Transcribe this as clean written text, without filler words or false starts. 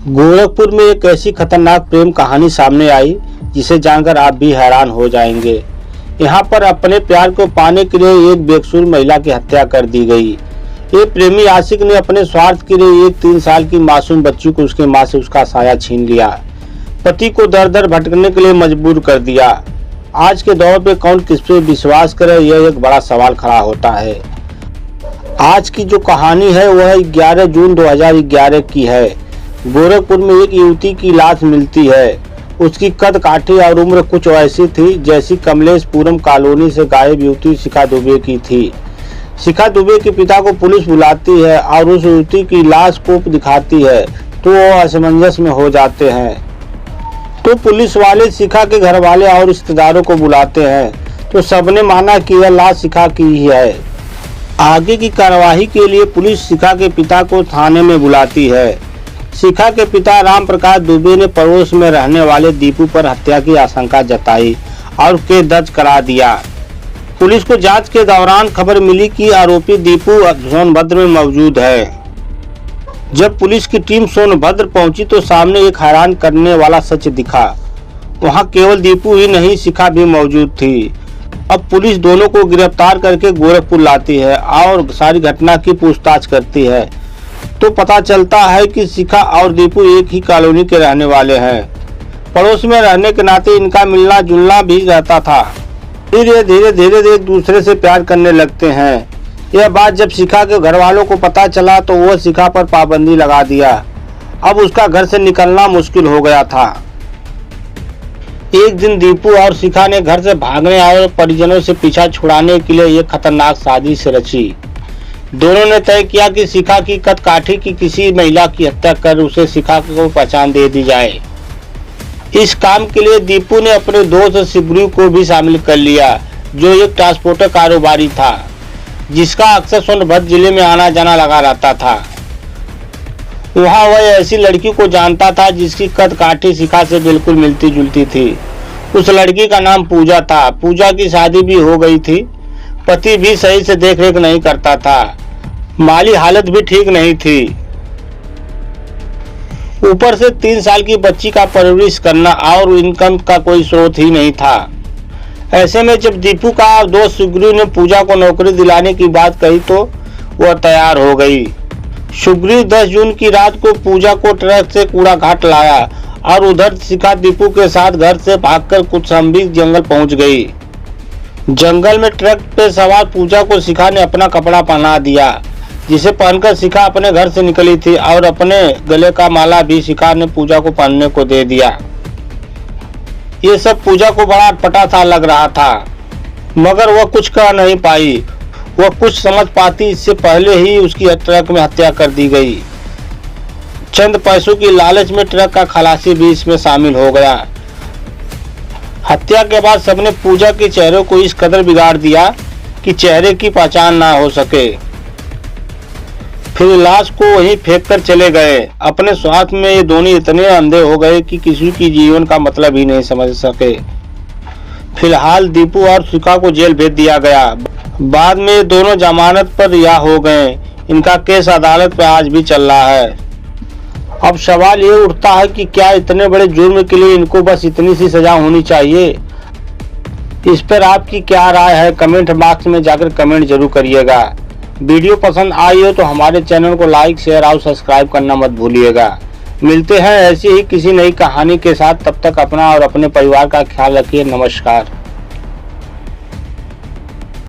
गोरखपुर में एक ऐसी खतरनाक प्रेम कहानी सामने आई जिसे जानकर आप भी हैरान हो जाएंगे। यहाँ पर अपने प्यार को पाने के लिए एक बेकसूर महिला की हत्या कर दी गई। ये प्रेमी आशिक ने अपने स्वार्थ के लिए एक 3 साल की मासूम बच्ची को उसके मां से उसका साया छीन लिया, पति को दर दर भटकने के लिए मजबूर कर दिया। आज के दौर पे कौन किस पे विश्वास करे, यह एक बड़ा सवाल खड़ा होता है। आज की जो कहानी है वह 11 जून 2011 की है। गोरखपुर में एक युवती की लाश मिलती है। उसकी कद काठी और उम्र कुछ ऐसी थी जैसी कमलेशपुरम कॉलोनी से गायब युवती शिखा दुबे की थी। शिखा दुबे के पिता को पुलिस बुलाती है और उस युवती की लाश को दिखाती है तो वो असमंजस में हो जाते हैं। तो पुलिस वाले शिखा के घर वाले और रिश्तेदारों को बुलाते हैं तो सबने माना कि यह लाश शिखा की ही है। आगे की कार्यवाही के लिए पुलिस शिखा के पिता को थाने में बुलाती है। शिखा के पिता राम प्रकाश दुबे ने पड़ोस में रहने वाले दीपू पर हत्या की आशंका जताई और केस दर्ज करा दिया। पुलिस को जांच के दौरान खबर मिली कि आरोपी दीपू सोनभद्र में मौजूद है। जब पुलिस की टीम सोनभद्र पहुंची तो सामने एक हैरान करने वाला सच दिखा। वहां केवल दीपू ही नहीं, शिखा भी मौजूद थी। अब पुलिस दोनों को गिरफ्तार करके गोरखपुर लाती है और सारी घटना की पूछताछ करती है तो पता चलता है कि शिखा और दीपू एक ही कॉलोनी के रहने वाले हैं। पड़ोस में रहने के नाते इनका मिलना जुलना भी रहता था। धीरे धीरे एक दूसरे से प्यार करने लगते हैं। यह बात जब शिखा के घर वालों को पता चला तो वह शिखा पर पाबंदी लगा दिया। अब उसका घर से निकलना मुश्किल हो गया था। एक दिन दीपू और शिखा ने घर से भागने आए परिजनों से पीछा छुड़ाने के लिए एक खतरनाक साजिश रची। दोनों ने तय किया कि शिखा की कद काठी की किसी महिला की हत्या कर उसे शिखा को पहचान दे दी जाए। इस काम के लिए दीपू ने अपने दोस्त शिवरू को भी शामिल कर लिया जो एक ट्रांसपोर्टर कारोबारी था जिसका अक्सर सोनभद्र जिले में आना जाना लगा रहता था। वहाँ वह ऐसी लड़की को जानता था जिसकी कद काठी शिखा से बिल्कुल मिलती जुलती थी। उस लड़की का नाम पूजा था। पूजा की शादी भी हो गई थी। पति भी सही से देख रेख नहीं करता था। माली हालत भी ठीक नहीं थी। ऊपर से 3 साल की बच्ची का परवरिश करना और इनकम का कोई स्रोत ही नहीं था। ऐसे में जब दीपू का दोस्त सुग्रीव ने पूजा को नौकरी दिलाने की बात कही तो वह तैयार हो गई। सुग्रीव 10 जून की रात को पूजा को ट्रक से कूड़ा घाट लाया और उधर शिखा दीपू के साथ घर से भागकर कुछ लंबी जंगल पहुंच गई। जंगल में ट्रक पे सवार पूजा को शिखा ने अपना कपड़ा पहना दिया जिसे पहनकर शिखा अपने घर से निकली थी और अपने गले का माला भी शिखा ने पूजा को पहनने को दे दिया। ये सब पूजा को बड़ा अटपटा सा लग रहा था मगर वह कुछ कह नहीं पाई। वह कुछ समझ पाती इससे पहले ही उसकी ट्रक में हत्या कर दी गई। चंद पैसों की लालच में ट्रक का खलासी भी इसमें शामिल हो गया। हत्या के बाद सबने पूजा के चेहरे को इस कदर बिगाड़ दिया कि चेहरे की पहचान ना हो सके। फिर लाश को वहीं फेंक कर चले गए। अपने स्वार्थ में ये दोनों इतने अंधे हो गए कि किसी की जीवन का मतलब ही नहीं समझ सके। फिलहाल दीपू और शिखा को जेल भेज दिया गया। बाद में ये दोनों जमानत पर रिहा हो गए। इनका केस अदालत में आज भी चल रहा है। अब सवाल ये उठता है कि क्या इतने बड़े जुर्म के लिए इनको बस इतनी सी सजा होनी चाहिए? इस पर आपकी क्या राय है? कमेंट बॉक्स में जाकर कमेंट जरूर करिएगा। वीडियो पसंद आई हो तो हमारे चैनल को लाइक शेयर और सब्सक्राइब करना मत भूलिएगा। मिलते हैं ऐसी ही किसी नई कहानी के साथ। तब तक अपना और अपने परिवार का ख्याल रखिए। नमस्कार।